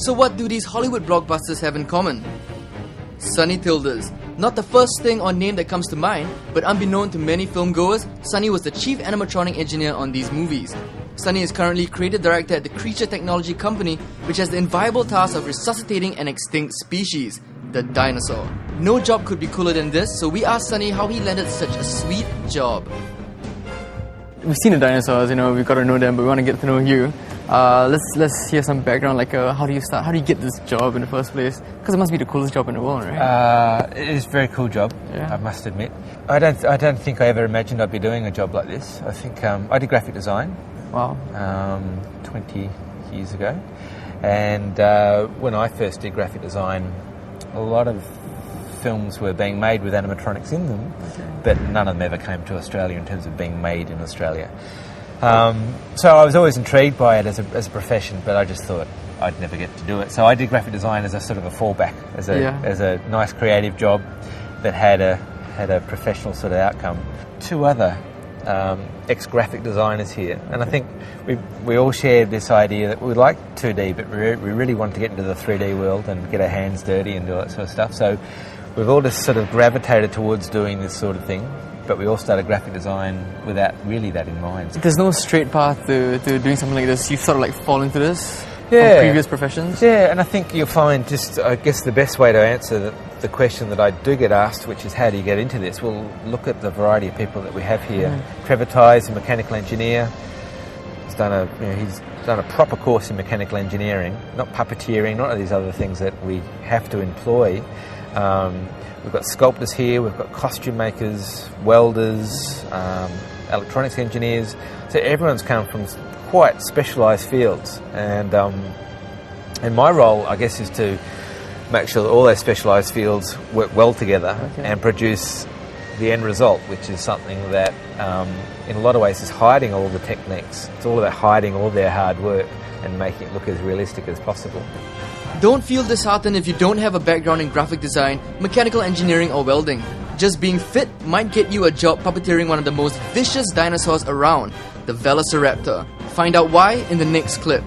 So what do these Hollywood blockbusters have in common? Sonny Tilders. Not the first thing or name that comes to mind, but unbeknown to many filmgoers, Sonny was the chief animatronic engineer on these movies. Sonny is currently creative director at the creature technology company, which has the enviable task of resuscitating an extinct species, the dinosaur. No job could be cooler than this, so we asked Sonny how he landed such a sweet job. We've seen the dinosaurs, we've got to know them, but we want to get to know you. Let's hear some background, like how do you start? How do you get this job in the first place? Because it must be the coolest job in the world, right? It is a very cool job, yeah. I must admit. I don't think I ever imagined I'd be doing a job like this. I think I did graphic design. Wow. 20 years ago, and when I first did graphic design, a lot of films were being made with animatronics in them, but none of them ever came to Australia in terms of being made in Australia. So I was always intrigued by it as a profession, but I just thought I'd never get to do it. So I did graphic design as a sort of a fallback, as a nice creative job that had a professional sort of outcome. Two other ex-graphic designers here, and I think we all shared this idea that we like 2D, but we really wanted to get into the 3D world and get our hands dirty and do that sort of stuff. So we've all just sort of gravitated towards doing this sort of thing, but we all started graphic design without really that in mind. There's no straight path to doing something like this. You've sort of like fall into this from previous professions. Yeah, and I think you'll find I guess the best way to answer the question that I do get asked, which is how do you get into this? We'll look at the variety of people that we have here. Trevor Ty is a mechanical engineer. He's done a proper course in mechanical engineering, not puppeteering, not these other things that we have to employ. We've got sculptors here, we've got costume makers, welders, electronics engineers. So everyone's come from quite specialised fields, and my role, I guess, is to make sure that all those specialised fields work well together and produce the end result, which is something that in a lot of ways is hiding all the techniques. It's all about hiding all their hard work and making it look as realistic as possible. Don't feel disheartened if you don't have a background in graphic design, mechanical engineering or welding. Just being fit might get you a job puppeteering one of the most vicious dinosaurs around, the Velociraptor. Find out why in the next clip.